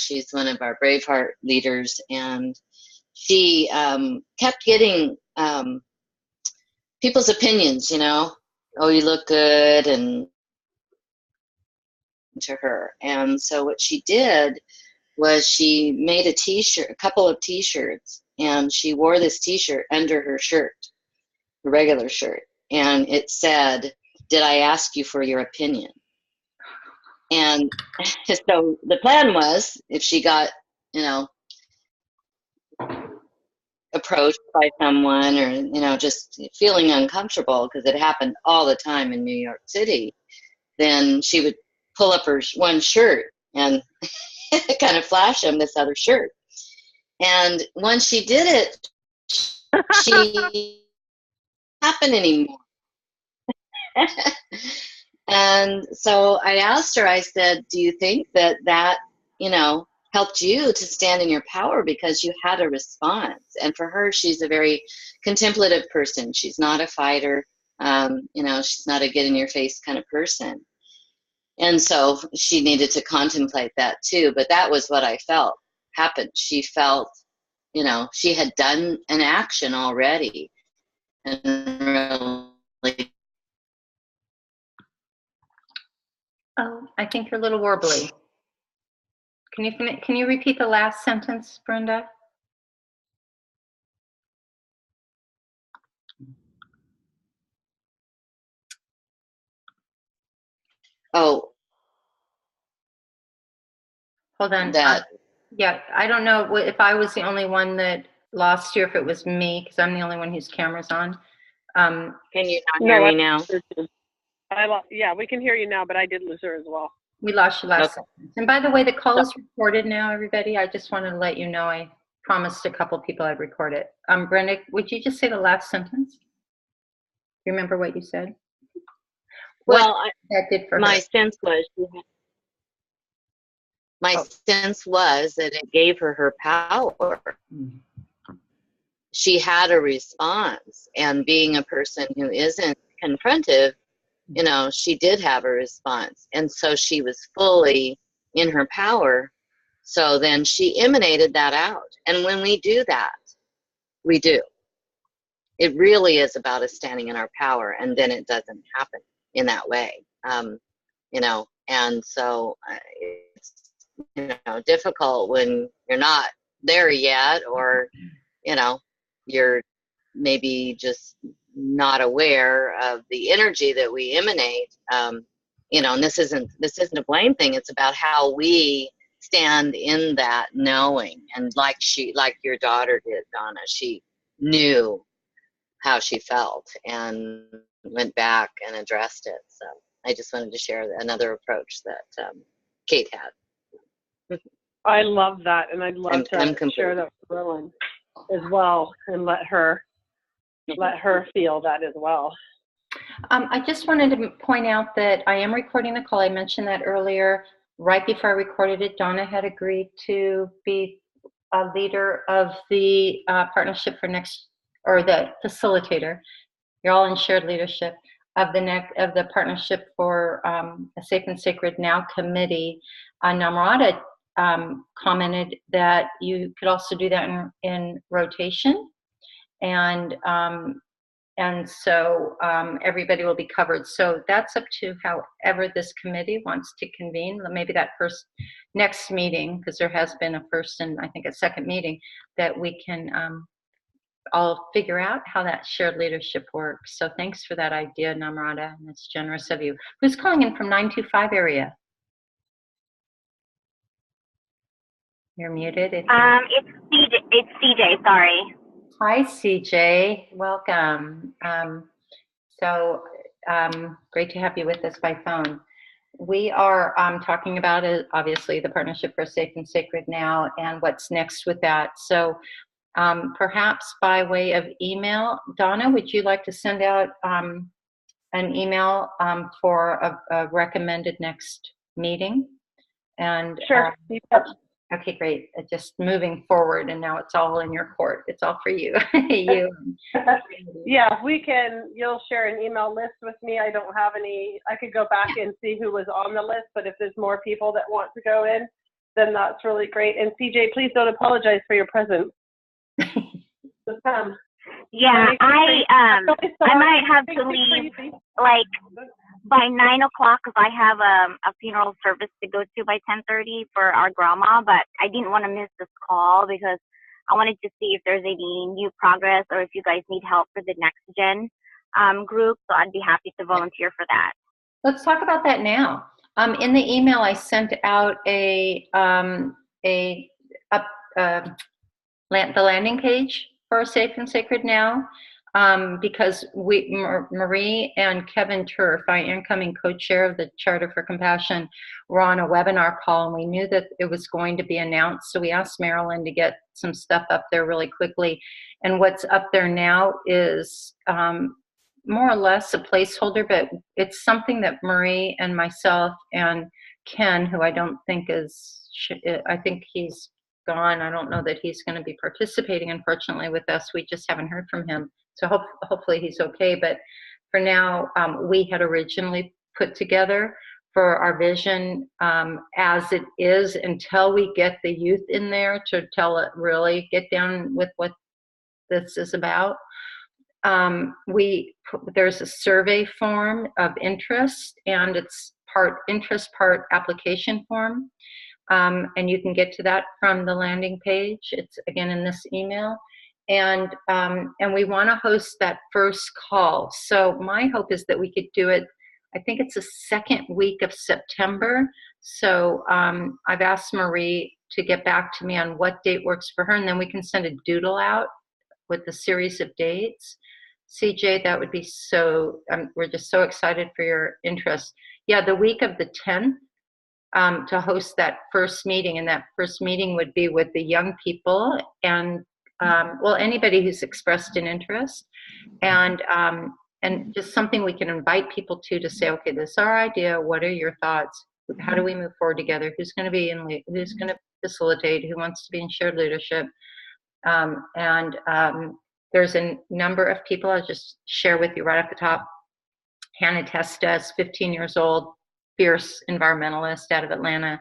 She's one of our Braveheart leaders, and she kept getting people's opinions, you know, oh, you look good, and to her. And so what she did was she made a t-shirt, a couple of t-shirts, and she wore this t-shirt under her shirt, the regular shirt, and it said, "Did I ask you for your opinion?" And so the plan was, if she got, you know, approached by someone, or, you know, just feeling uncomfortable, because it happened all the time in New York City, then she would pull up her one shirt and kind of flash him this other shirt. And once she did it, she happened anymore. And so I asked her, I said, do you think that that, you know, helped you to stand in your power because you had a response? And for her, she's a very contemplative person. She's not a fighter. You know, she's not a get in your face kind of person. And so she needed to contemplate that too. But that was what I felt happened. She felt, you know, she had done an action already. And really. Oh, I think you're a little warbly. Can you repeat the last sentence, Brenda? Oh. Hold on. That. Yeah, I don't know if I was the only one that lost you, if it was me, because I'm the only one whose camera's on. Can you not hear me now? Yeah, we can hear you now, but I did lose her as well. We lost you last sentence. And by the way, the call is recorded now, everybody. I just wanted to let you know I promised a couple people I'd record it. Brenda, would you just say the last sentence? You remember what you said? Well, that did for my her? sense was sense was that it gave her power. She had a response, and being a person who isn't confrontive, you know, she did have a response, and so she was fully in her power. So then she emanated that out, and when we do that, we do. It really is about us standing in our power, and then it doesn't happen in that way, you know. And so it's, you know, difficult when you're not there yet, or, you know, you're maybe just not aware of the energy that we emanate. You know, and this isn't a blame thing. It's about how we stand in that knowing. And like your daughter did, Donna, she knew how she felt and went back and addressed it. So I just wanted to share another approach that Kate had. I love that, and I'd love to share that with Merlin as well, and let her feel that as well. I just wanted to point out that I am recording the call. I mentioned that earlier. Right before I recorded it, Donna had agreed to be a leader of the partnership for next, or the facilitator. You're all in shared leadership of the partnership for a Safe and Sacred Now committee. Namrata commented that you could also do that in rotation, and so everybody will be covered. So that's up to however this committee wants to convene. Maybe that next meeting, because there has been a first and I think a second meeting, that we can all figure out how that shared leadership works. So thanks for that idea, Namrata, and it's generous of you. Who's calling in from 925 area? You're muted. It's CJ, sorry. Hi, CJ. Welcome. Great to have you with us by phone. We are talking about, obviously, the Partnership for Safe and Sacred Now and what's next with that. So perhaps by way of email, Donna, would you like to send out an email for a recommended next meeting? And sure. Okay, great. Just moving forward, and now it's all in your court. It's all for you. Yeah, you'll share an email list with me. I don't have any. I could go back and see who was on the list, but if there's more people that want to go in, then that's really great. And CJ, please don't apologize for your presence. Just come. Yeah, I might have to leave like by 9 o'clock because I have a funeral service to go to by 10:30 for our grandma. But I didn't want to miss this call because I wanted to see if there's any new progress or if you guys need help for the next gen group. So I'd be happy to volunteer for that. Let's talk about that now. In the email, I sent out the landing page for Safe and Sacred Now, because Marie and Kevin Turf, my incoming co-chair of the Charter for Compassion, were on a webinar call, and we knew that it was going to be announced. So we asked Marilyn to get some stuff up there really quickly. And what's up there now is more or less a placeholder, but it's something that Marie and myself and Ken, who I don't think I think he's gone. I don't know that he's going to be participating, unfortunately, with us. We just haven't heard from him. So hopefully he's okay. But for now, we had originally put together for our vision as it is until we get the youth in there to tell it, really get down with what this is about. There's a survey form of interest, and it's part interest, part application form. And you can get to that from the landing page. It's again in this email. And we want to host that first call. So my hope is that we could do it, I think it's the second week of September. So I've asked Marie to get back to me on what date works for her, and then we can send a doodle out with a series of dates. CJ, that would be so, we're just so excited for your interest. Yeah, the week of the 10th to host that first meeting, and that first meeting would be with the young people and, well, anybody who's expressed an interest, and just something we can invite people to say, okay, this is our idea. What are your thoughts? How do we move forward together? Who's going to be who's going to facilitate? Who wants to be in shared leadership? There's a number of people I'll just share with you right off the top. Hannah Testa is 15 years old, fierce environmentalist out of Atlanta.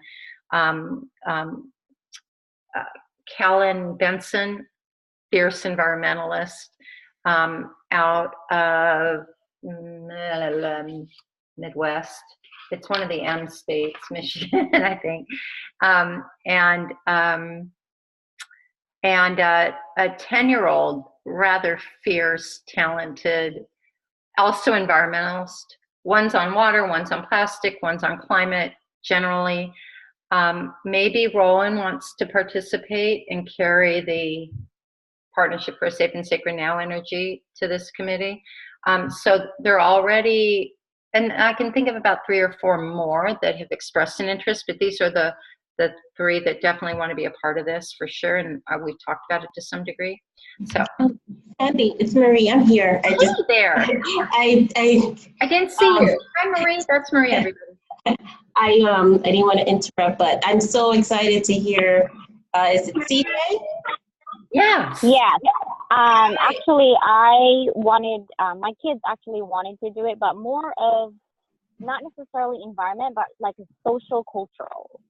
Callan Benson, fierce environmentalist out of Midwest. It's one of the M states, Michigan, I think. And a 10-year-old, rather fierce, talented, also environmentalist. One's on water, one's on plastic, one's on climate generally. Maybe Roland wants to participate and carry the Partnership for Safe and Sacred Now energy to this committee. So they're already, and I can think of about 3 or 4 more that have expressed an interest, but these are the 3 that definitely want to be a part of this for sure, and we've talked about it to some degree. So, Abby, it's Marie. I'm here. I didn't see you. Hi, Marie. That's Marie. Everybody. I didn't want to interrupt, but I'm so excited to hear. Is it CJ? Yeah. Yes. Actually, I wanted my kids actually wanted to do it, but more of not necessarily environment, but like a social cultural.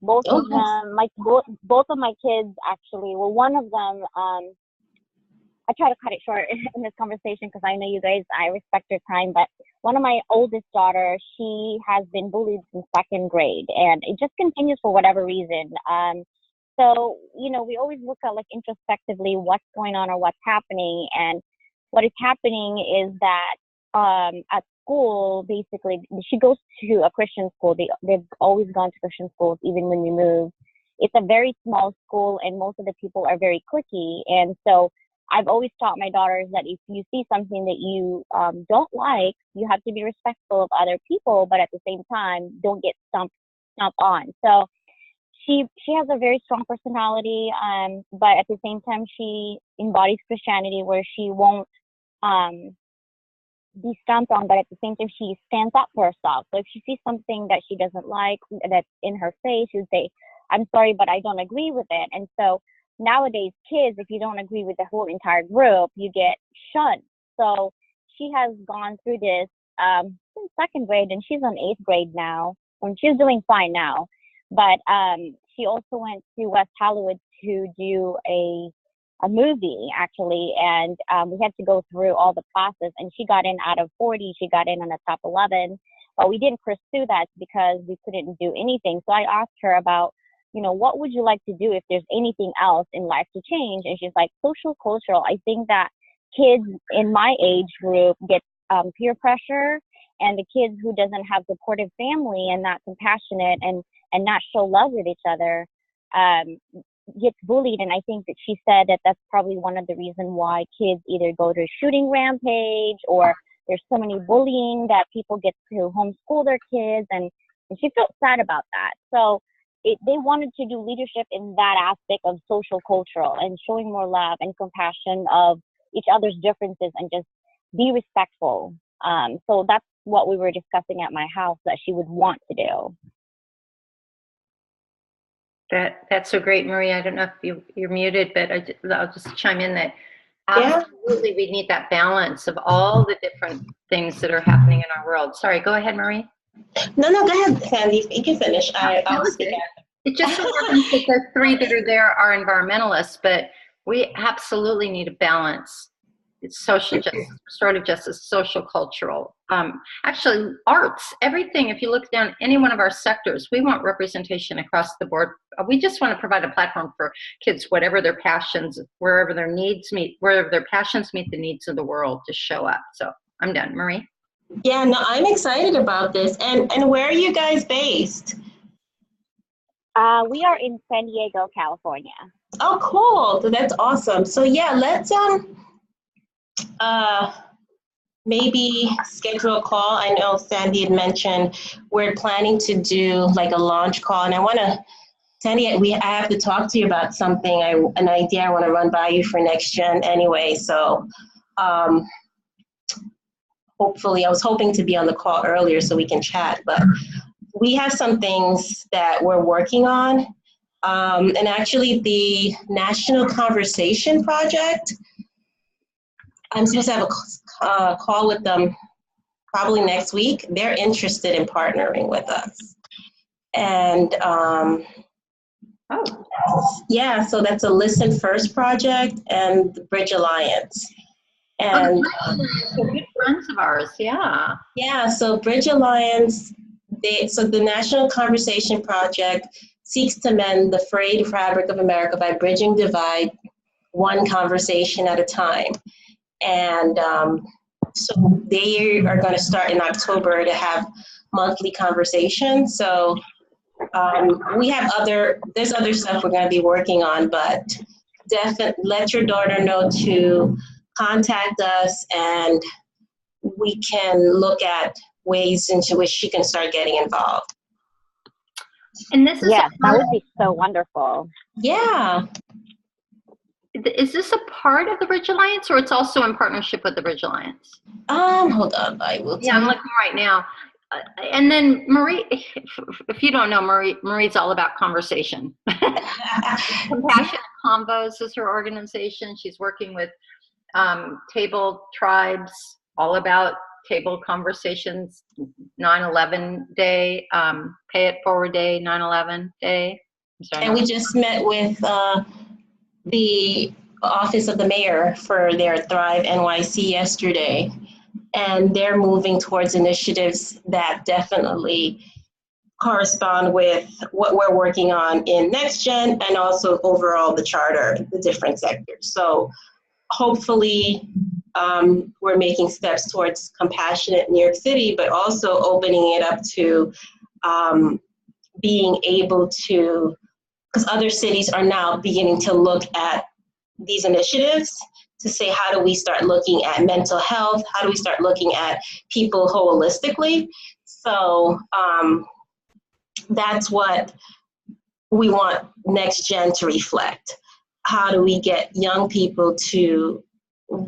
Both of them, like both of my kids actually. Well, one of them, I try to cut it short in this conversation because I know you guys, I respect your time. But one of my oldest daughters, she has been bullied since 2nd grade, and it just continues for whatever reason. So we always look at like introspectively what's going on or what's happening, and what is happening is that at school, basically, she goes to a Christian school. They've always gone to Christian schools, even when we moved. It's a very small school, and most of the people are very cliquey. And so I've always taught my daughters that if you see something that you don't like, you have to be respectful of other people, but at the same time, don't get stomped on. So she has a very strong personality, but at the same time, she embodies Christianity where she won't be stomped on, but at the same time, she stands up for herself. So if she sees something that she doesn't like that's in her face, she would say, I'm sorry, but I don't agree with it. And so nowadays, kids, if you don't agree with the whole entire group, you get shunned. So she has gone through this since 2nd grade, and she's on 8th grade now, and she's doing fine now. But she also went to West Hollywood to do a movie, actually, and we had to go through all the process, and she got in out of 40. She got in on the top 11, but we didn't pursue that because we couldn't do anything. So I asked her about, what would you like to do if there's anything else in life to change? And she's like, social cultural. I think that kids in my age group get peer pressure, and the kids who doesn't have supportive family and not compassionate and not show love with each other gets bullied. And I think that she said that that's probably one of the reasons why kids either go to a shooting rampage, or there's so many bullying that people get to homeschool their kids. And she felt sad about that. So they wanted to do leadership in that aspect of social cultural and showing more love and compassion of each other's differences and just be respectful. So that's what we were discussing at my house that she would want to do. That's so great, Maria. I don't know if you're muted, but I'll just chime in that absolutely we need that balance of all the different things that are happening in our world. Sorry, go ahead, Marie. No, go ahead, Sandy. You can finish. I'll speak. It just so happens that the three that are there are environmentalists, but we absolutely need a balance. It's social justice, restorative justice, social cultural. Actually, arts, everything. If you look down any one of our sectors, we want representation across the board. We just want to provide a platform for kids, whatever their passions, wherever their needs meet, wherever their passions meet the needs of the world, to show up. So I'm done. Marie? Yeah, no, I'm excited about this. And where are you guys based? We are in San Diego, California. Oh, cool. That's awesome. So yeah, let's maybe schedule a call. I know Sandy had mentioned we're planning to do like a launch call, and I want to, Sandy, I have to talk to you about something, an idea I want to run by you for Next Gen anyway. So hopefully, I was hoping to be on the call earlier so we can chat, but we have some things that we're working on. And actually the National Conversation Project, I'm supposed to have a call with them probably next week. They're interested in partnering with us. And yeah, so that's a Listen First project and the Bridge Alliance. And they're good friends of ours, yeah. Yeah, so Bridge Alliance, so the National Conversation Project seeks to mend the frayed fabric of America by bridging divide one conversation at a time. And so they are going to start in October to have monthly conversations. So we have there's other stuff we're going to be working on, but definitely let your daughter know to contact us, and we can look at ways into which she can start getting involved. And this is that would be so wonderful. Yeah. Is this a part of the Bridge Alliance, or it's also in partnership with the Bridge Alliance? Hold on, I will. Yeah, I'm looking right now. And then Marie, if you don't know, Marie's all about conversation. Compassionate Convos is her organization. She's working with table tribes, all about table conversations, 9/11 day, Pay It Forward Day, 9/11 day. And we just met with the Office of the Mayor for their Thrive NYC yesterday, and they're moving towards initiatives that definitely correspond with what we're working on in Next Gen and also overall the charter, the different sectors. So hopefully we're making steps towards compassionate New York City, but also opening it up to being able to, because other cities are now beginning to look at these initiatives to say, how do we start looking at mental health? How do we start looking at people holistically? So that's what we want Next Gen to reflect. How do we get young people to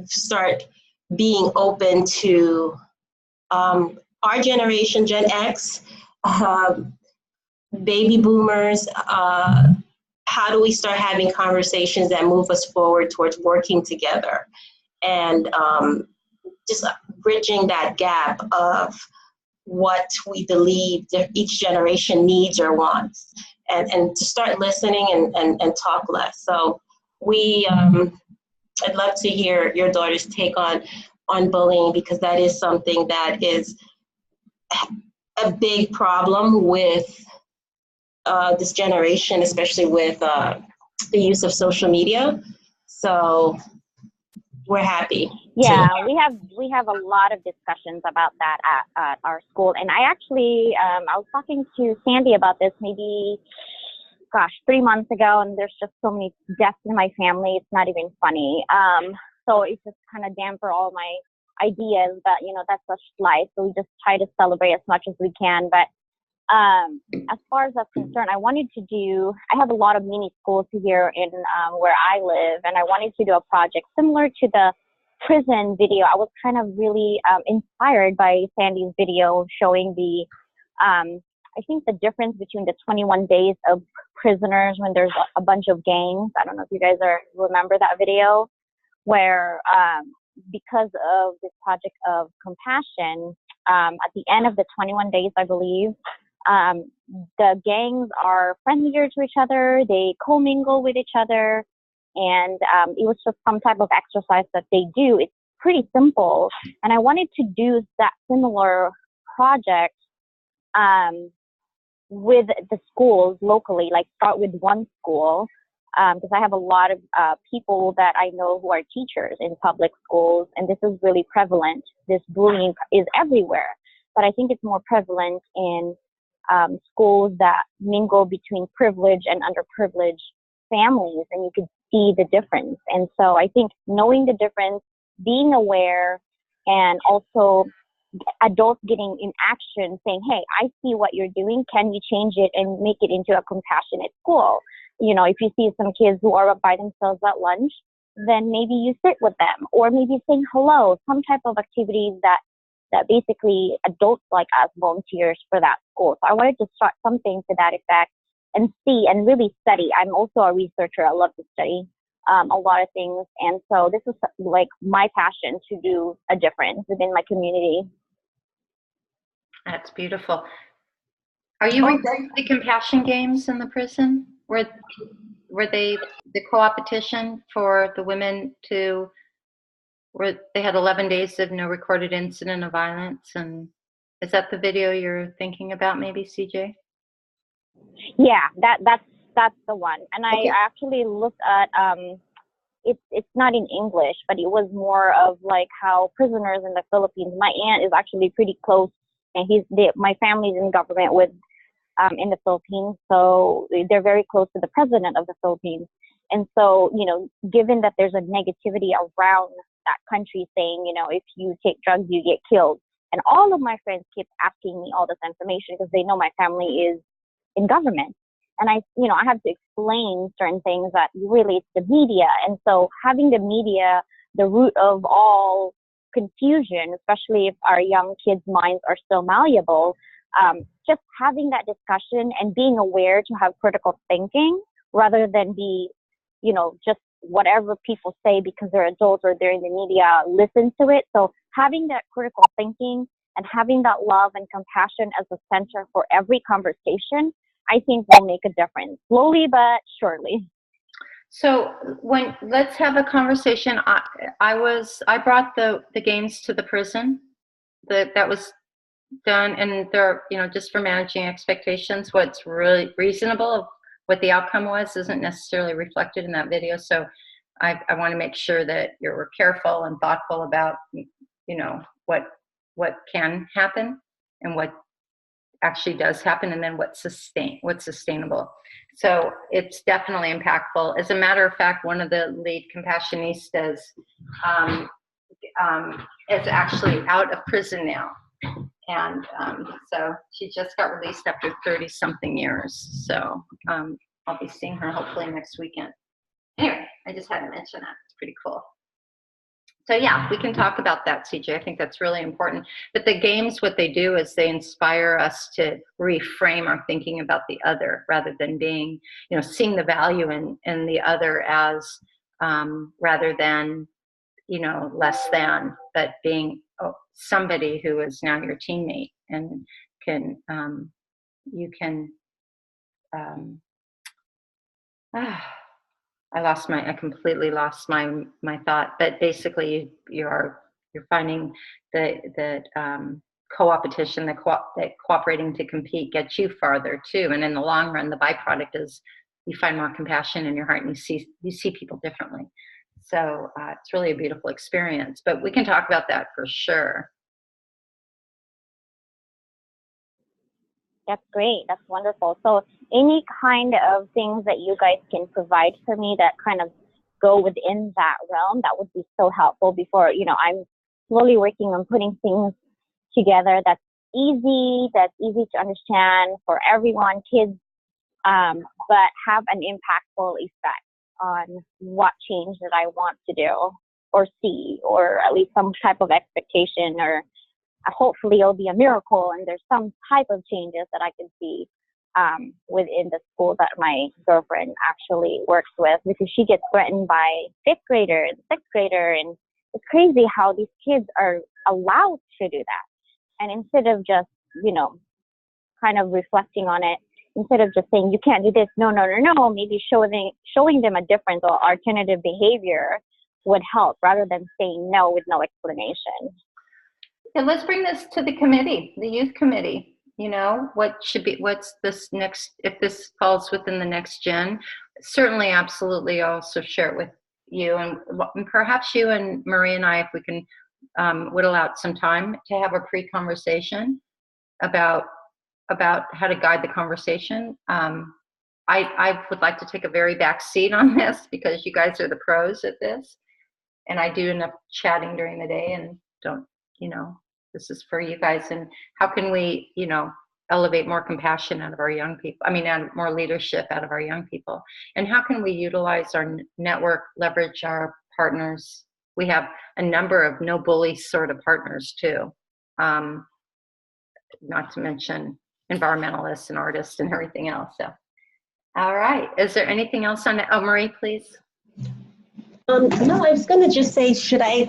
start being open to our generation, Gen X, baby boomers? How do we start having conversations that move us forward towards working together and just bridging that gap of what we believe that each generation needs or wants? and to start listening and talk less. So I'd love to hear your daughter's take on bullying, because that is something that is a big problem with this generation, especially with the use of social media. So we're happy. Yeah, we have a lot of discussions about that at our school. And I actually, I was talking to Sandy about this maybe, 3 months ago, and there's just so many deaths in my family. It's not even funny. So it just kind of damper all my ideas, but that's such life. So we just try to celebrate as much as we can. But as far as that's concerned, I have a lot of mini schools here in where I live, and I wanted to do a project similar to the prison video. I was kind of really inspired by Sandy's video showing I think the difference between the 21 days of prisoners when there's a bunch of gangs. I don't know if you guys remember that video, where because of this project of compassion, at the end of the 21 days, I believe, the gangs are friendlier to each other. They commingle with each other. And it was just some type of exercise that they do. It's pretty simple. And I wanted to do that similar project with the schools locally, like start with one school, because I have a lot of people that I know who are teachers in public schools, and this is really prevalent. This bullying is everywhere, but I think it's more prevalent in schools that mingle between privileged and underprivileged families, and you can see the difference. And so I think knowing the difference, being aware, and also adults getting in action saying, hey, I see what you're doing. Can you change it and make it into a compassionate school? If you see some kids who are by themselves at lunch, then maybe you sit with them, or maybe saying hello, some type of activities that basically adults like us volunteers for that school. So I wanted to start something to that effect and see and really study. I'm also a researcher. I love to study a lot of things. And so this is like my passion to do a difference within my community. That's beautiful. Are you referring to the compassion games in the prison? Were they the co-opetition for the women where they had 11 days of no recorded incident of violence? And is that the video you're thinking about, maybe, CJ? Yeah, that's the one. And okay. I actually looked at it's not in English, but it was more of like how prisoners in the Philippines. My aunt is actually pretty close, and my family's in government with in the Philippines, so they're very close to the president of the Philippines. And so, given that there's a negativity around that country saying, if you take drugs, you get killed. And all of my friends keep asking me all this information because they know my family is in government. And I have to explain certain things that really it's the media. And so having the media, the root of all confusion, especially if our young kids' minds are still malleable, just having that discussion and being aware to have critical thinking rather than be, just whatever people say because they're adults or they're in the media, listen to it. So having that critical thinking and having that love and compassion as a center for every conversation, I think will make a difference, slowly but surely. So let's have a conversation. I brought the games to the prison. That was done, and they're, just for managing expectations, what's really reasonable, what the outcome was, isn't necessarily reflected in that video. So I want to make sure that you're careful and thoughtful about, what can happen and what actually does happen, and then what's sustainable. So it's definitely impactful. As a matter of fact, one of the lead compassionistas is actually out of prison now. And so she just got released after 30-something years. So I'll be seeing her hopefully next weekend. Anyway, I just had to mention that. It's pretty cool. So yeah, we can talk about that, CJ. I think that's really important. But the games, what they do is they inspire us to reframe our thinking about the other rather than being, seeing the value in the other as rather than, less than, but being somebody who is now your teammate and you can I completely lost my thought, but basically you're finding that co-opetition, that cooperating to compete gets you farther too. And in the long run, the byproduct is you find more compassion in your heart and you see people differently. So it's really a beautiful experience, but we can talk about that for sure. That's great. That's wonderful. So any kind of things that you guys can provide for me that kind of go within that realm, that would be so helpful before, I'm slowly working on putting things together that's easy to understand for everyone, kids, but have an impactful effect on what change that I want to do or see, or at least some type of expectation, or hopefully it'll be a miracle and there's some type of changes that I can see within the school that my girlfriend actually works with, because she gets threatened by 5th grader and 6th grader, and it's crazy how these kids are allowed to do that. And instead of just, kind of reflecting on it, instead of just saying, you can't do this, no, maybe showing them a different or alternative behavior would help, rather than saying no with no explanation. And let's bring this to the committee, the youth committee. What's this next, if this falls within the next gen, certainly, absolutely also share it with you, and perhaps you and Marie and I, if we can whittle out some time to have a pre-conversation about how to guide the conversation. I would like to take a very back seat on this, because you guys are the pros at this, and I do enough chatting during the day and don't, this is for you guys. And how can we, elevate more compassion out of our young people? More leadership out of our young people. And how can we utilize our network, leverage our partners? We have a number of no bully sort of partners too. Not to mention environmentalists and artists and everything else. So, all right. Is there anything else on that? Oh, Marie, please. No, I was going to just say, should I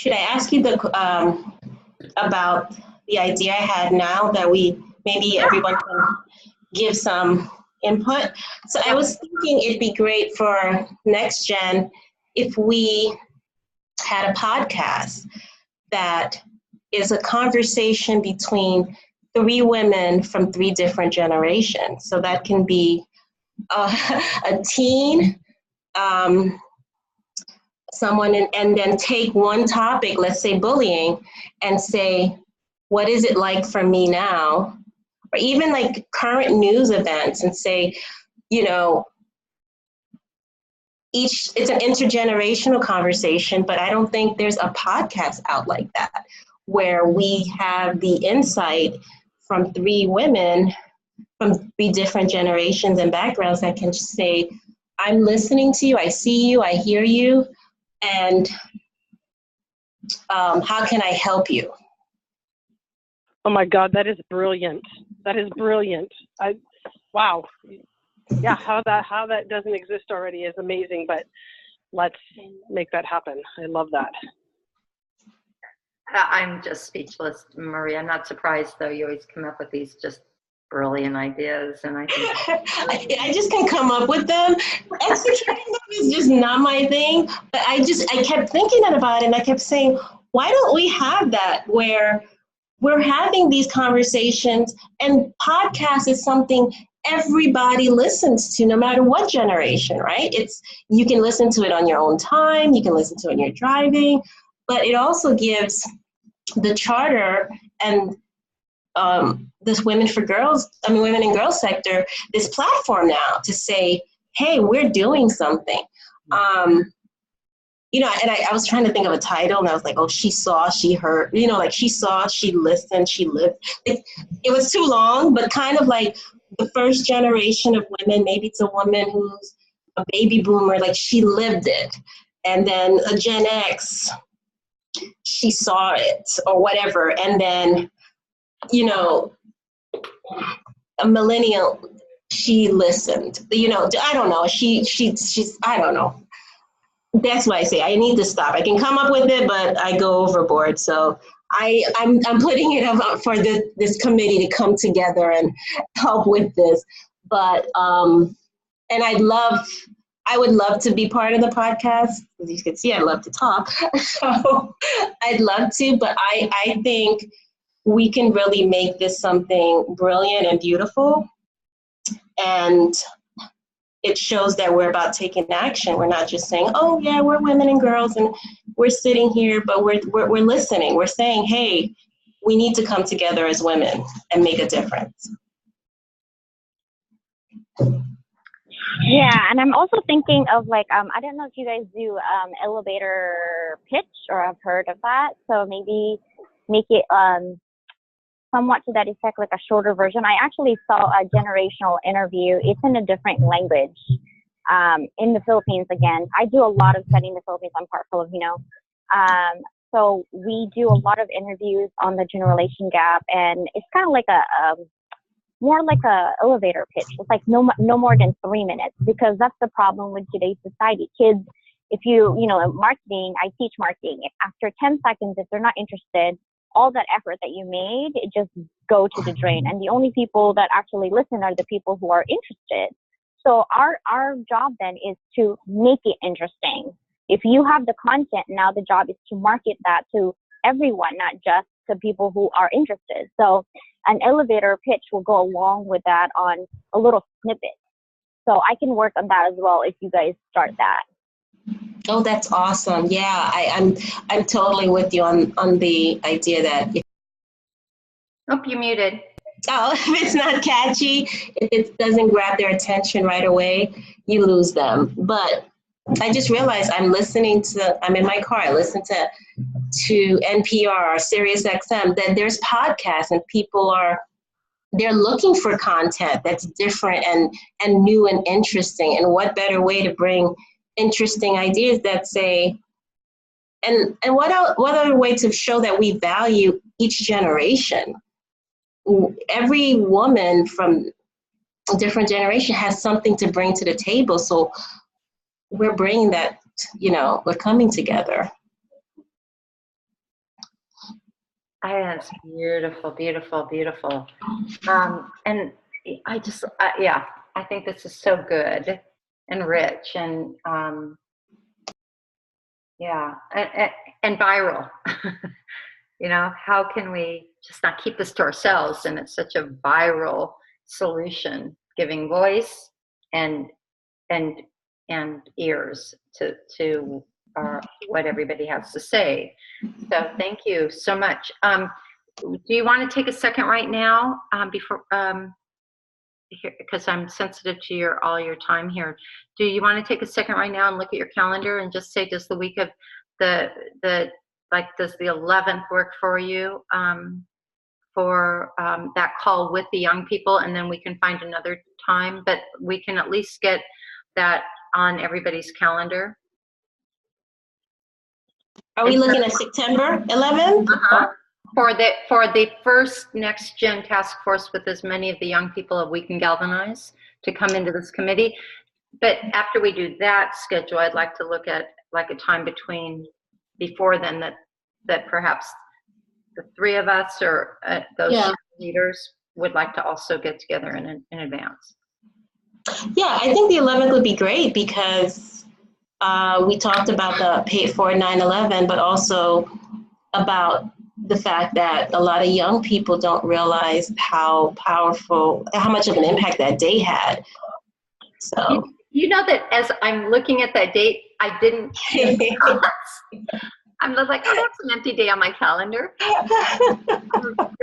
ask you about the idea I had now that maybe everyone can give some input? So I was thinking it'd be great for Next Gen if we had a podcast that is a conversation between 3 women from 3 different generations. So that can be a teen, someone, and then take one topic, let's say bullying, and say, what is it like for me now? Or even like current news events, and say, it's an intergenerational conversation, but I don't think there's a podcast out like that, where we have the insight from 3 women from 3 different generations and backgrounds that can just say, I'm listening to you, I see you, I hear you, and how can I help you? Oh my God, that is brilliant. That is brilliant. Wow. Yeah, how that doesn't exist already is amazing, but let's make that happen. I love that. I'm just speechless, Marie. I'm not surprised, though. You always come up with these just brilliant ideas, and I think I just can come up with them. Executing them is just not my thing. But I kept thinking about it, and I kept saying, why don't we have that where we're having these conversations, and podcast is something everybody listens to, no matter what generation, right? You can listen to it on your own time, you can listen to it when you're driving, but it also gives the charter and this Women and Girls sector this platform now to say, hey, we're doing something. And I was trying to think of a title, and I was like, oh, she saw, she heard, like she saw, she listened, she lived. It was too long, but kind of like the first generation of women, maybe it's a woman who's a baby boomer, like she lived it. And then a Gen X, she saw it or whatever. And then, a millennial, she listened, I don't know. She's, I don't know. That's why I say I need to stop. I can come up with it, but I go overboard. So I'm putting it up for this committee to come together and help with this. But and I would love to be part of the podcast. As you can see, I love to talk. So I'd love to, but I think we can really make this something brilliant and beautiful. And it shows that we're about taking action. We're not just saying, oh yeah, we're women and girls and we're sitting here, but we're listening. We're saying, hey, we need to come together as women and make a difference. Yeah, and I'm also thinking of like, I don't know if you guys do elevator pitch or have heard of that. So maybe make it somewhat to that effect, like a shorter version. I actually saw a generational interview. It's in a different language in the Philippines again. I do a lot of studying in the Philippines. I'm part Filipino. So we do a lot of interviews on the generation gap, and it's kind of like more like a elevator pitch. It's like no more than 3 minutes, because that's the problem with today's society. Kids, if marketing, I teach marketing. After 10 seconds, if they're not interested, all that effort that you made, it just go to the drain. And the only people that actually listen are the people who are interested. So our job then is to make it interesting. If you have the content, now the job is to market that to everyone, not just to people who are interested. So an elevator pitch will go along with that on a little snippet. So I can work on that as well if you guys start that. Oh, that's awesome. Yeah, I'm totally with you on the idea that Oh, you're muted. if it's not catchy, if it doesn't grab their attention right away, you lose them. But I just realized I'm in my car, I listen to NPR or Sirius XM, that there's podcasts and people they're looking for content that's different and new and interesting. And what better way to bring interesting ideas that say, and what other way to show that we value each generation? Every woman from a different generation has something to bring to the table. So we're bringing that, we're coming together. It's beautiful, beautiful, beautiful. And I just, I think this is so good and rich and, and viral. How can we just not keep this to ourselves? And it's such a viral solution, giving voice and ears to what everybody has to say. So thank you so much. Do you want to take a second right now before, because I'm sensitive to all your time here. Do you want to take a second right now and look at your calendar and just say, does the week of does the 11th work for you for that call with the young people, and then we can find another time, but we can at least get that on everybody's calendar. Are we looking at September 11th? For the first Next Gen task force with as many of the young people as we can galvanize to come into this committee. But after we do that schedule, I'd like to look at like a time before then that perhaps the three of us or those leaders would like to also get together in advance. Yeah, I think the 11th would be great because we talked about the Paid for 9/11, but also about the fact that a lot of young people don't realize how much of an impact that day had. So you know that as I'm looking at that date, I didn't. I'm like, oh, that's an empty day on my calendar.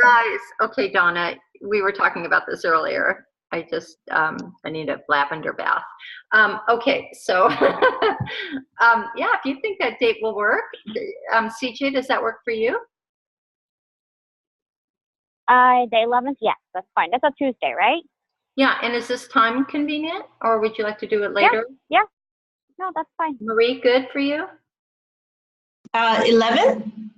Guys, okay, Donna, we were talking about this earlier. I just, I need a lavender bath. Okay, so, if you think that date will work, CJ, does that work for you? The 11th, yes, that's fine. That's a Tuesday, right? Yeah, and is this time convenient, or would you like to do it later? Yeah. No, that's fine. Marie, good for you? 11?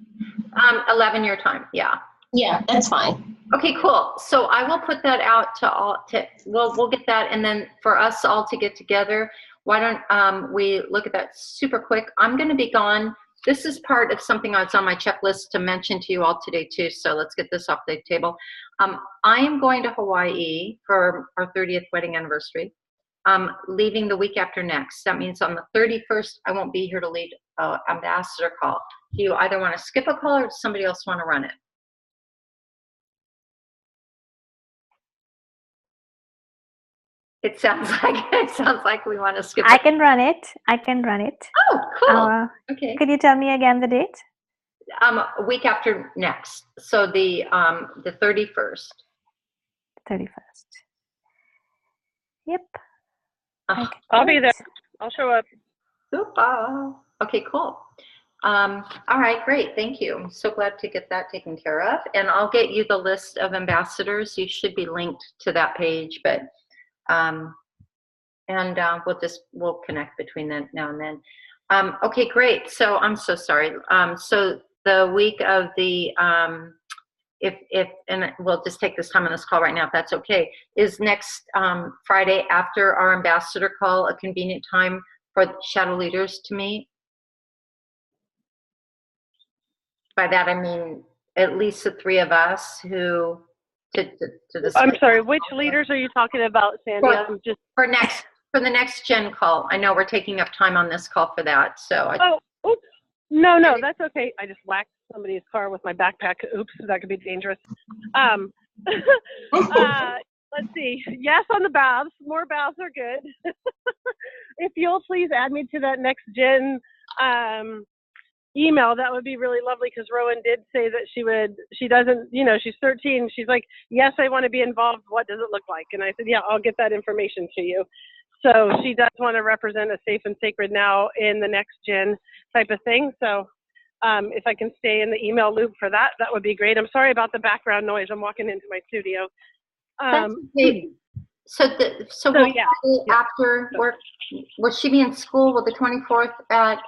11 your time, yeah. Yeah, that's fine. Okay, cool. So I will put that out we'll get that, and then for us all to get together, why don't we look at that super quick. I'm going to be gone this is part of something that's on my checklist to mention to you all today too. So let's get this off the table. I am going to Hawaii for our 30th wedding anniversary. Leaving the week after next. That means on the 31st, I won't be here to lead ambassador call. Do you either want to skip a call or does somebody else want to run it? It sounds like we want to skip. I can run it. Oh, cool. Okay. Could you tell me again the date? A week after next. So the 31st. 31st. Yep. I'll be there. I'll show up. Super. Okay, cool. All right, great. Thank you. I'm so glad to get that taken care of. And I'll get you the list of ambassadors. You should be linked to that page, but we'll connect between then now and then. Okay, great. So I'm so sorry. So the week of the and we'll just take this time on this call right now, if that's okay, is next Friday after our ambassador call a convenient time for shadow leaders to meet? By that I mean at least the three of us who to discuss. I'm sorry, which leaders are you talking about, Sandy? For the next gen call. I know we're taking up time on this call for that, so. Oops. No, that's okay. I just whacked somebody's car with my backpack. Oops, that could be dangerous. Let's see. Yes on the baths. More baths are good. If you'll please add me to that next gen email, that would be really lovely, because Rowan did say that she doesn't, she's 13. She's like, yes, I want to be involved. What does it look like? And I said, yeah, I'll get that information to you. So she does want to represent a safe and sacred now in the next gen type of thing. So if I can stay in the email loop for that, that would be great. I'm sorry about the background noise. I'm walking into my studio. That's okay. So yeah. After work, will she be in school? Will the 24th at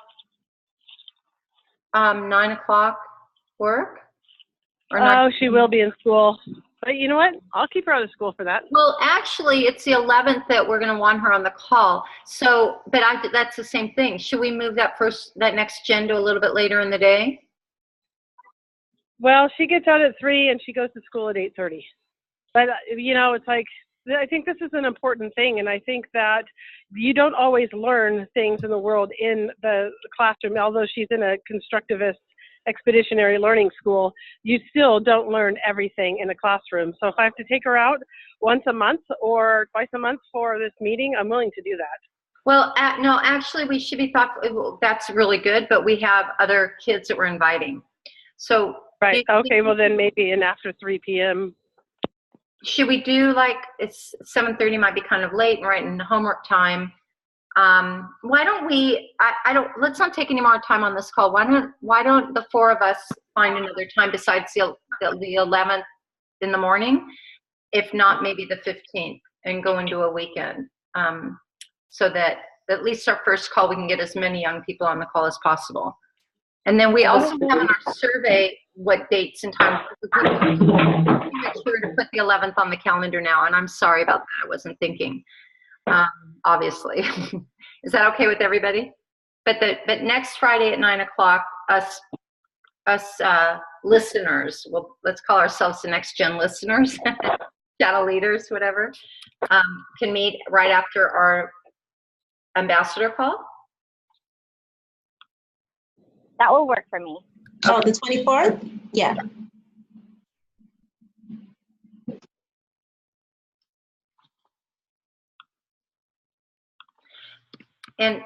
9 o'clock work? Or she will be in school. But you know what? I'll keep her out of school for that. Well, actually, it's the 11th that we're going to want her on the call. So, but that's the same thing. Should we move that next gen to a little bit later in the day? Well, she gets out at 3 and she goes to school at 8:30. But, it's like, I think this is an important thing. And I think that you don't always learn things in the world in the classroom. Although she's in a constructivist expeditionary learning school, you still don't learn everything in a classroom. So if I have to take her out once a month or twice a month for this meeting, I'm willing to do that. Well, no, actually, we should be thoughtful. That's really good, but we have other kids that we're inviting. So right. Okay. Well, then maybe after 3 p.m. Should we do it's 7:30 might be kind of late and right in homework time. Why don't we, let's not take any more time on this call. Why don't the four of us find another time besides the 11th in the morning, if not maybe the 15th, and go into a weekend, so that at least our first call, we can get as many young people on the call as possible. And then we also have in our survey what dates and times. Make sure to put the 11th on the calendar now, and I'm sorry about that. I wasn't thinking. Obviously. Is that okay with everybody? But next Friday at 9 o'clock, us listeners, let's call ourselves the next gen listeners, shadow leaders, whatever, can meet right after our ambassador call. That will work for me. Oh, the 24th? Yeah. And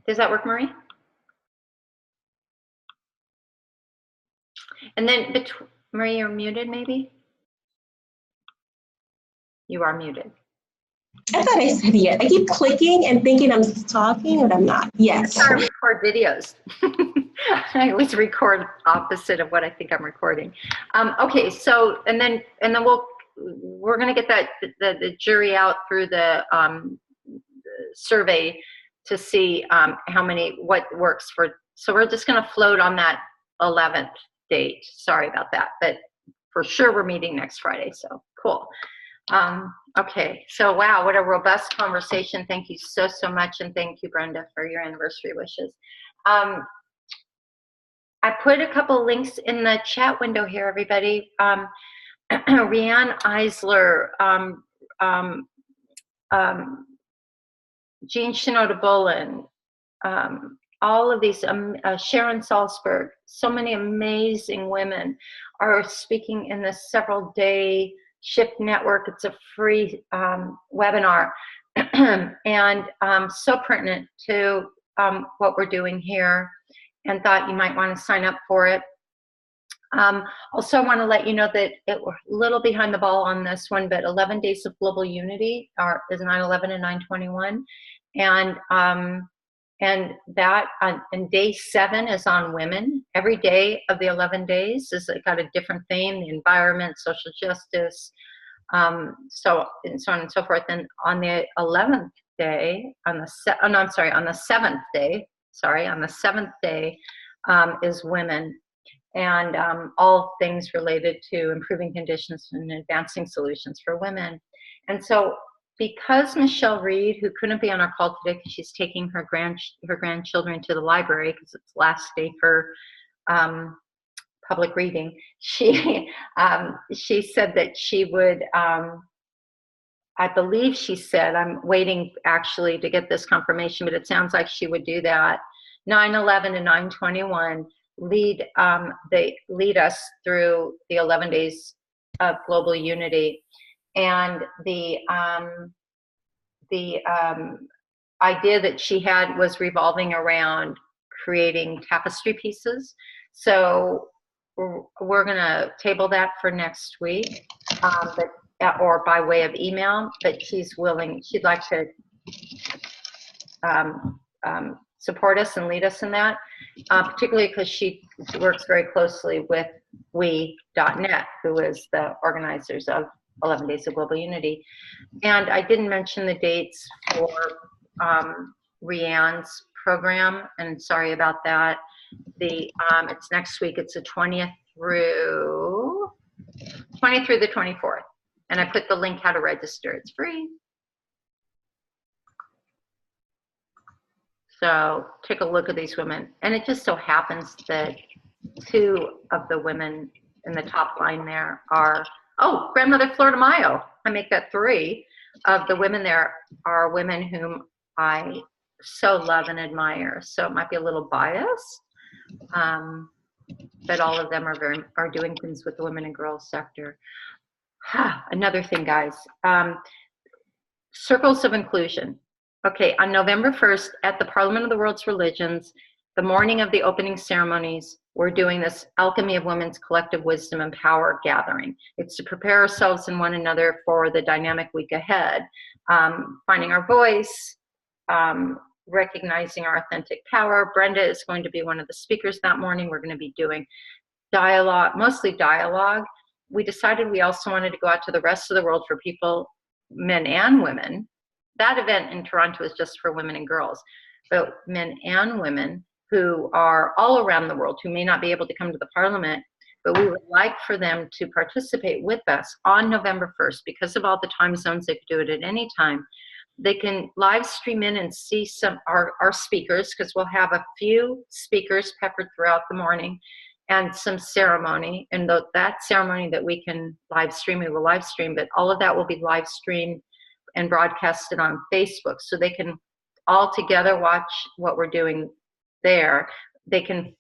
does that work, Marie? And then, Marie, you're muted, maybe? You are muted. I thought I said yes. I keep clicking and thinking I'm talking, but I'm not. Yes. I record videos. I always record opposite of what I think I'm recording. Okay, so and then we're going to get the jury out through the survey to see what works for. So we're just going to float on that 11th date. Sorry about that, but for sure we're meeting next Friday. So cool. Okay, so wow, what a robust conversation. Thank you so much, and thank you, Brenda, for your anniversary wishes. I put a couple links in the chat window here, everybody. Rianne Eisler, Jean Shinoda Bolin, all of these, Sharon Salzberg, so many amazing women are speaking in this several-day Shift Network. It's a free webinar and so pertinent to what we're doing here, and thought you might want to sign up for it. Also, I want to let you know that we're a little behind the ball on this one, but 11 Days of Global Unity is 9/11 and 9/21, and that and day 7 is on women. Every day of the 11 days has got a different theme: the environment, social justice, so on and so forth. And on the 11th day, on the 7th day, is women. And all things related to improving conditions and advancing solutions for women. And so because Michelle Reed, who couldn't be on our call today because she's taking her grandchildren to the library because it's last day for public reading, she said that she would, I believe she said, I'm waiting actually to get this confirmation, but it sounds like she would do that, 9/11 and 9/21, lead us through the 11 days of global unity. And the idea that she had was revolving around creating tapestry pieces. So we're gonna table that for next week, or by way of email, but she'd like to support us and lead us in that, particularly because she works very closely with we.net, who is the organizers of 11 Days of Global Unity. And I didn't mention the dates for Rianne's program, and sorry about that. It's next week. It's the 20th through the 24th. And I put the link how to register. It's free. So take a look at these women. And it just so happens that 2 of the women in the top line there are, Grandmother Flor de Mayo. I make that 3 of the women there are women whom I so love and admire. So it might be a little biased, but all of them are doing things with the women and girls sector. Another thing, guys, circles of inclusion. Okay, on November 1st at the Parliament of the World's Religions, the morning of the opening ceremonies, we're doing this Alchemy of Women's Collective Wisdom and Power gathering. It's to prepare ourselves and one another for the dynamic week ahead, finding our voice, recognizing our authentic power. Brenda is going to be one of the speakers that morning. We're going to be doing dialogue, mostly dialogue. We decided we also wanted to go out to the rest of the world for people, men and women. That event in Toronto is just for women and girls, but men and women who are all around the world who may not be able to come to the Parliament, but we would like for them to participate with us on November 1st. Because of all the time zones, they could do it at any time. They can live stream in and see some our speakers, because we'll have a few speakers peppered throughout the morning and some ceremony. And that ceremony that we can live stream, we will live stream, but all of that will be live streamed and broadcasted on Facebook, so they can all together watch what we're doing there. They can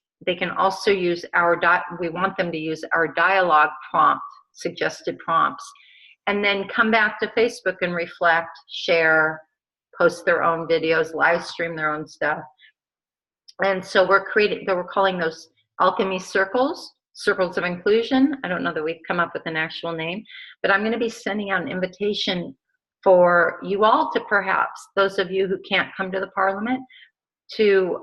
also use we want them to use our dialogue prompt, suggested prompts, and then come back to Facebook and reflect, share, post their own videos, live stream their own stuff. And so we're calling those Alchemy Circles of Inclusion. I don't know that we've come up with an actual name, but I'm going to be sending out an invitation for you all to, perhaps those of you who can't come to the Parliament, to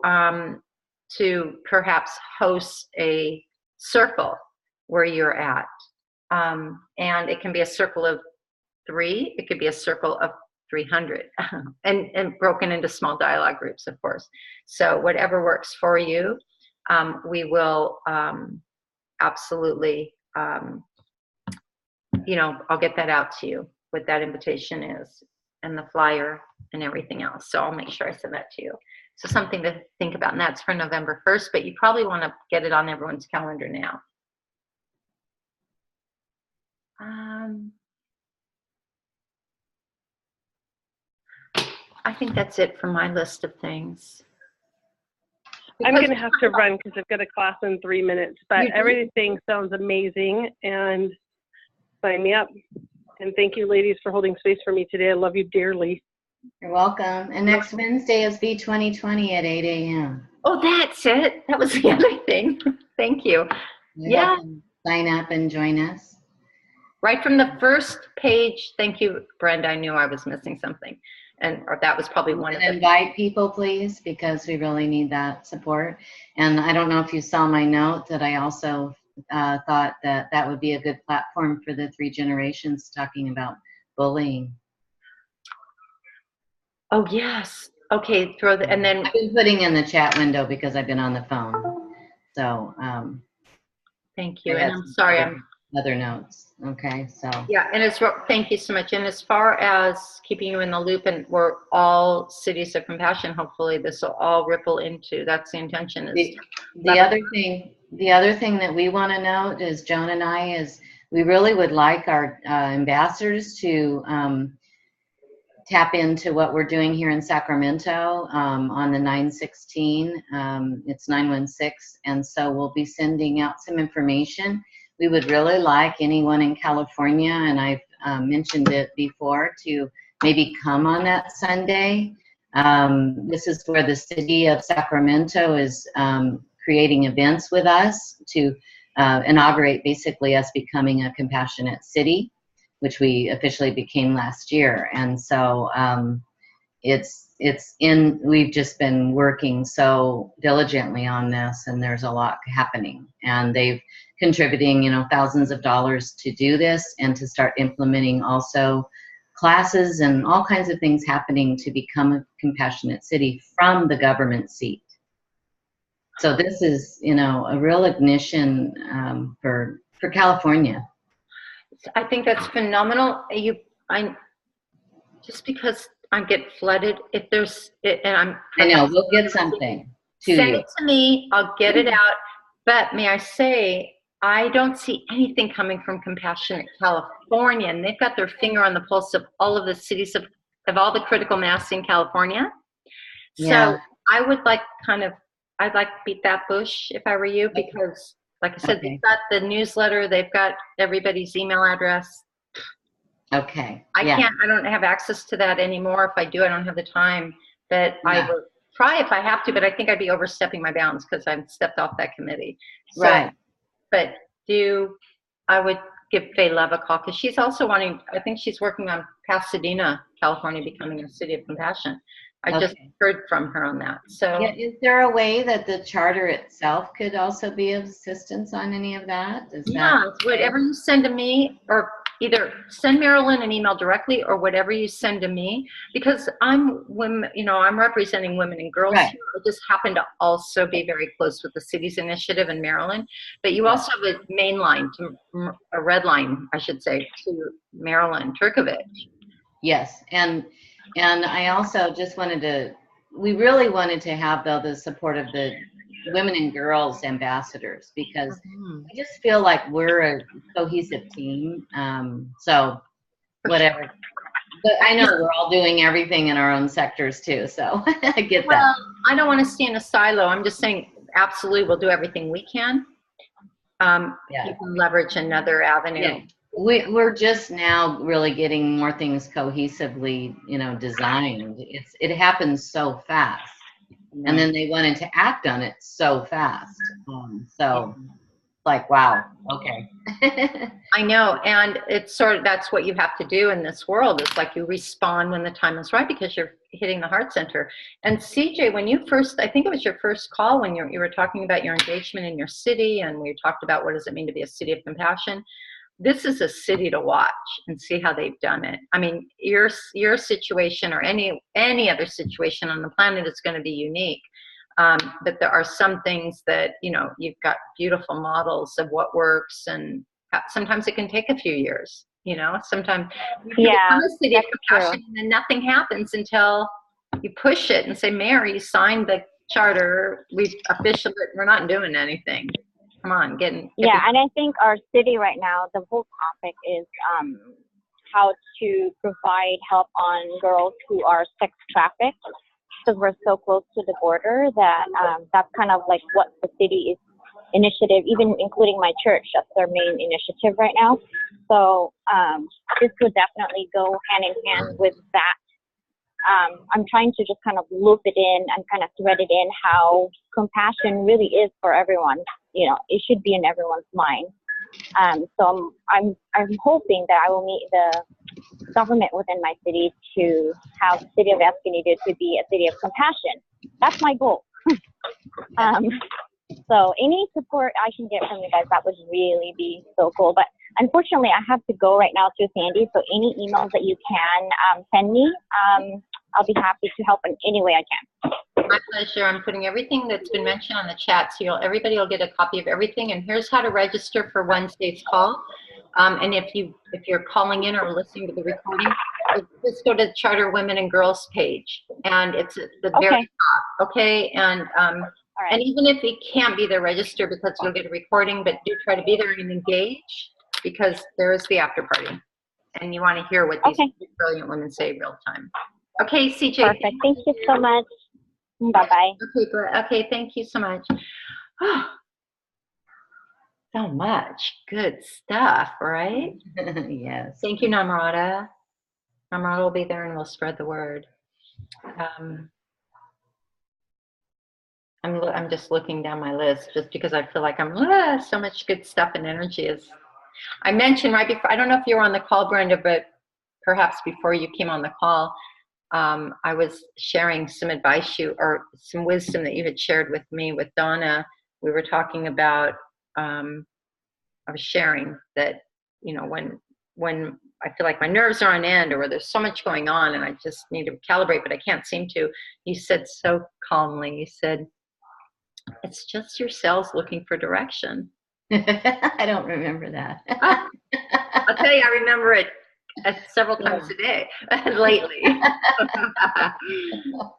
perhaps host a circle where you're at. And it can be a circle of 3, it could be a circle of 300, and broken into small dialogue groups, of course. So whatever works for you, we will absolutely, I'll get that out to you, what that invitation is, and the flyer and everything else. So I'll make sure I send that to you. So something to think about, and that's for November 1st, but you probably want to get it on everyone's calendar now. I think that's it for my list of things. I'm going to have to run because I've got a class in 3 minutes, but everything sounds amazing and sign me up. And thank you, ladies, for holding space for me today. I love you dearly. You're welcome. And next Wednesday is B2020 at 8 a.m. Oh, that's it. That was the other thing. Thank you. You're Yeah. welcome. Sign up and join us. Right from the first page. Thank you, Brenda. I knew I was missing something. Or that was probably one of them. Invite people, please, because we really need that support. And I don't know if you saw my note that I also thought that that would be a good platform for the 3 generations talking about bullying. Oh, yes. Okay, and then. I've been putting in the chat window because I've been on the phone. So. Thank you, and I'm sorry. Other notes. Okay, so. Yeah, and thank you so much. And as far as keeping you in the loop, and we're all cities of compassion, hopefully this will all ripple into, that's the intention. The other thing that we want to note is Joan and I is we really would like our ambassadors to tap into what we're doing here in Sacramento on the 9/16. It's 9/16, and so we'll be sending out some information. We would really like anyone in California, and I've mentioned it before, to maybe come on that Sunday. This is where the city of Sacramento is creating events with us to inaugurate basically us becoming a compassionate city, which we officially became last year. And so we've just been working so diligently on this, and there's a lot happening. And they've contributing, thousands of dollars to do this and to start implementing also classes and all kinds of things happening to become a compassionate city from the government seat. So this is, a real ignition for California. I think that's phenomenal. Just because I get flooded, if there's, and I know, we'll get something to you. Send it to me, I'll get it out. But may I say, I don't see anything coming from Compassionate California, and they've got their finger on the pulse of all of the cities of all the critical mass in California. Yeah. So I would I'd like to beat that bush if I were you, because like I said, Okay. they've got the newsletter, they've got everybody's email address. Okay. I don't have access to that anymore. If I do, I don't have the time, but I will try if I have to, but I think I'd be overstepping my bounds because I've stepped off that committee. So, Right. But I would give Faye Love a call, because she's also I think she's working on Pasadena, California, becoming a city of compassion. I just heard from her on that. So Yeah, is there a way that the charter itself could also be of assistance on any of that? Whatever you send to me, or either send Marilyn an email directly, or whatever you send to me, because I'm representing women and girls. Right. Here. I just happen to also be very close with the Cities Initiative in Maryland, but you also have a red line, I should say, to Marilyn Turkovich. Yes, and I also just we really wanted to have, though, the support of the women and girls ambassadors, because I just feel like we're a cohesive team. So whatever. But I know we're all doing everything in our own sectors too, so I get that. Well, I don't want to stay in a silo. I'm just saying, absolutely, we'll do everything we can. You can leverage another avenue. Yeah. We're just now really getting more things cohesively, designed. It happens so fast, and then they wanted to act on it so fast. So, like, wow, okay. I know, and it's that's what you have to do in this world. It's like you respond when the time is right, because you're hitting the heart center. And CJ, when you first, I think it was your first call when you were talking about your engagement in your city, and we talked about what does it mean to be a city of compassion. This is a city to watch and see how they've done it. I mean, your situation, or any other situation on the planet, is going to be unique. But there are some things that, you've got beautiful models of what works, and sometimes it can take a few years, sometimes you become a city of compassion and then nothing happens until you push it and say, Mayor, you signed the charter. We've officially, we're not doing anything. Come on, Yeah, and I think our city right now, the whole topic is how to provide help on girls who are sex trafficked, because we're so close to the border that that's kind of like what the city is initiative, even including my church, that's their main initiative right now. So this would definitely go hand in hand with that. I'm trying to just kind of loop it in and kind of thread it in how compassion really is for everyone. You know, it should be in everyone's mind. So I'm hoping that I will meet the government within my city to have the city of Escondido to be a city of compassion. That's my goal. So any support I can get from you guys, that would really be so cool. But unfortunately, I have to go right now to Sandy. So any emails that you can send me, I'll be happy to help in any way I can. My pleasure. I'm putting everything that's been mentioned on the chat, so everybody will get a copy of everything. And here's how to register for Wednesday's call. And if you're calling in or listening to the recording, just go to the Charter Women and Girls page, and it's at the very top. Okay, and and even if you can't be there, register, because you'll get a recording. But do try to be there and engage, because there is the after party, and you want to hear what these brilliant women say real time. Okay, CJ. Perfect. Thank you so much. Bye-bye. Okay, good. Okay, thank you so much. So much good stuff, right? Yes. Thank you, Namrata. Namrata will be there and we'll spread the word. I'm just looking down my list just because I feel like so much good stuff and energy is. I mentioned right before, I don't know if you were on the call, Brenda, but perhaps before you came on the call, I was sharing some advice or some wisdom that you had shared with me with Donna. We were talking about, I was sharing that, you know, when I feel like my nerves are on end, or where there's so much going on and I just need to calibrate, but I can't seem to, you said so calmly, you said, it's just your cells looking for direction. I don't remember that. I'll tell you, I remember it several times a day lately.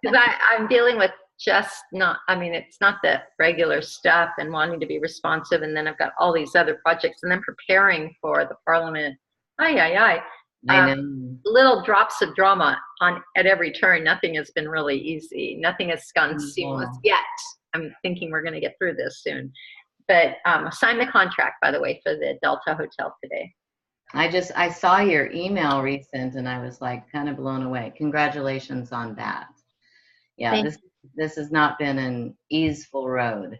Because I'm dealing with just not, I mean, it's not the regular stuff and wanting to be responsive. And then I've got all these other projects and then preparing for the parliament. I know. Little drops of drama at every turn. Nothing has been really easy. Nothing has gone seamless yet. I'm thinking we're going to get through this soon. But I signed the contract, by the way, for the Delta Hotel today. I saw your email recent and I was like kind of blown away. Congratulations on that. Yeah, this has not been an easeful road.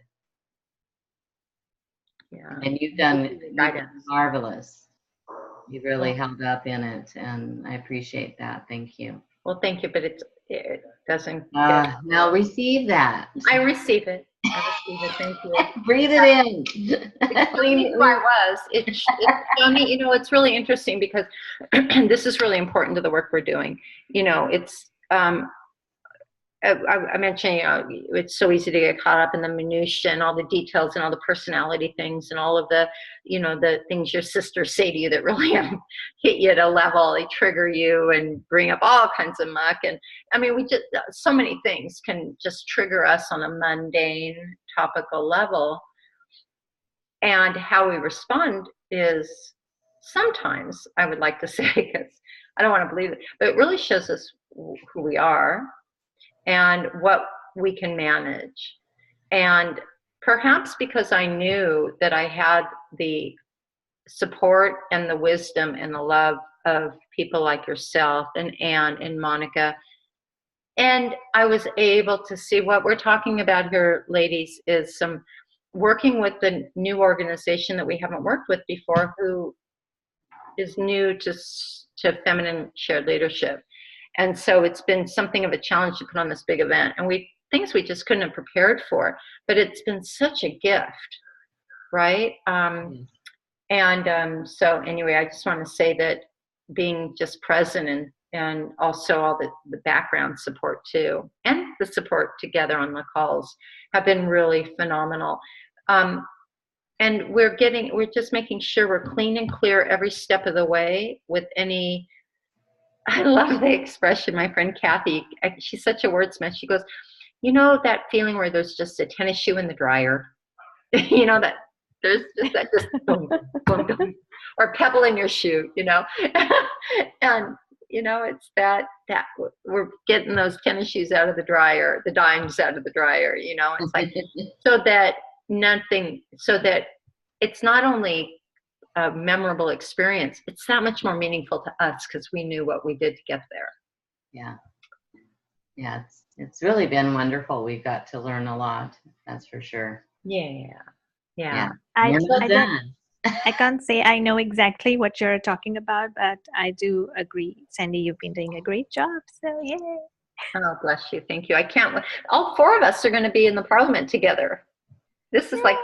Yeah. And you've done marvelous. You've really held up in it, and I appreciate that. Thank you. Well, thank you, but it doesn't. Now receive that. I receive it. Thank you. Breathe it in. Explain who I was. It's Johnny, you know, it's really interesting because this is really important to the work we're doing. You know, it's I mentioned, you know, it's so easy to get caught up in the minutiae and all the details and all the personality things and all of the, you know, the things your sisters say to you that really hit you at a level. They trigger you and bring up all kinds of muck. And I mean, we just, so many things can just trigger us on a mundane, topical level. And how we respond is sometimes, I would like to say, because I don't want to believe it, but it really shows us who we are and what we can manage. And perhaps because I knew that I had the support and the wisdom and the love of people like yourself and Anne and Monica, and I was able to see what we're talking about here, ladies, is some working with the new organization that we haven't worked with before, who is new to feminine shared leadership. And so it's been something of a challenge to put on this big event, and things we just couldn't have prepared for, but it's been such a gift, right? So anyway, I just want to say that being just present and also all the background support too, and the support together on the calls have been really phenomenal. And we're just making sure we're clean and clear every step of the way with any I love the expression. My friend Kathy, she's such a wordsmith. She goes, you know that feeling where there's just a tennis shoe in the dryer? You know, that there's just that just boom, boom, boom, or pebble in your shoe, you know? And, you know, it's that we're getting those tennis shoes out of the dryer, the dimes out of the dryer, you know? It's like, so that it's not only a memorable experience, it's that much more meaningful to us because we knew what we did to get there. Yeah. Yeah, it's really been wonderful. We've got to learn a lot, that's for sure. Yeah. I Well don't, done. I can't say I know exactly what you're talking about, but I do agree. Sandy, you've been doing a great job. So, yay. Oh, bless you. Thank you. I can't wait. All four of us are going to be in the parliament together. This is like,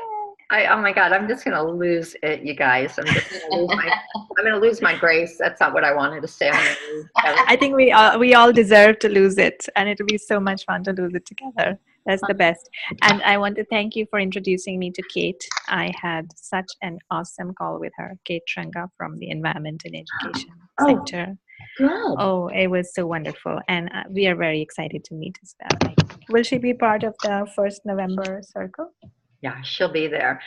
oh my God, I'm just going to lose it, you guys. I'm going to lose my grace. That's not what I wanted to say. I think we all deserve to lose it, and it'll be so much fun to lose it together. That's the best. And I want to thank you for introducing me to Kate. I had such an awesome call with her, Kate Tranga from the Environment and Education Center. Good. Oh, it was so wonderful, and we are very excited to meet as well. Will she be part of the 1st November circle? Yeah, she'll be there.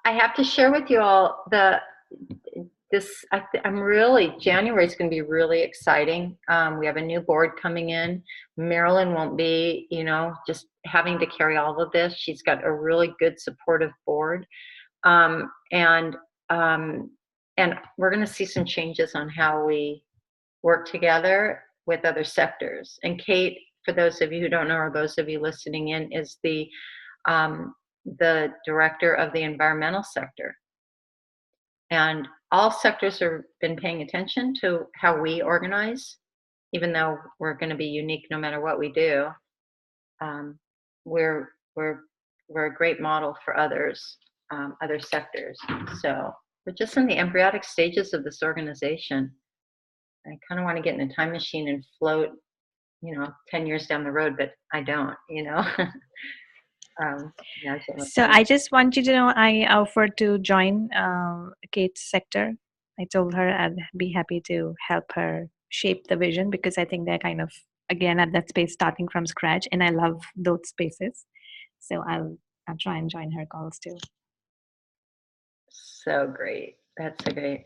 I have to share with you all January is going to be really exciting. We have a new board coming in. Marilyn won't be, just having to carry all of this. She's got a really good supportive board. And we're going to see some changes on how we work together with other sectors. And Kate, for those of you who don't know, or those of you listening in, is the director of the environmental sector. And all sectors have been paying attention to how we organize, even though we're going to be unique no matter what we do. We're a great model for others, other sectors. So we're just in the embryonic stages of this organization. I kind of want to get in a time machine and float, 10 years down the road, but I don't, So I just want you to know I offered to join Kate's sector. I told her I'd be happy to help her shape the vision because I think they're kind of, again, at that space starting from scratch, and I love those spaces. So I'll try and join her calls too. So great. That's so great.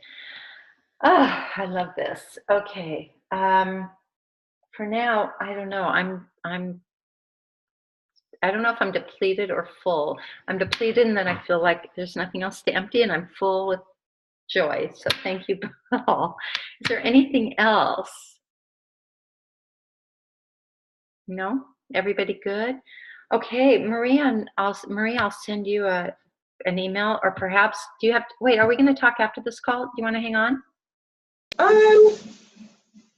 Oh, I love this. Okay. For now, I don't know. I don't know if I'm depleted or full. I'm depleted and then I feel like there's nothing else to empty, and I'm full with joy. So thank you, Paul. Is there anything else? No? Everybody good? Okay, Maria, I'll send you an email, or perhaps, wait, are we going to talk after this call? Do you want to hang on? Yeah,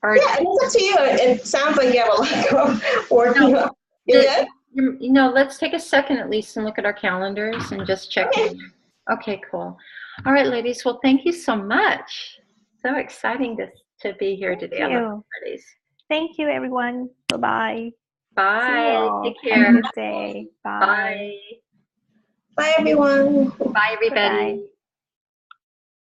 it's up to you. It sounds like you have a lot of working on. You good? Let's take a second at least and look at our calendars and just check in. Okay, cool. All right, ladies. Well, thank you so much. So exciting to be here today on the Fridays. Thank you, everyone. Bye-bye. Bye. Take care. Have a good day. Bye. Bye, everyone. Bye, everybody. Bye-bye.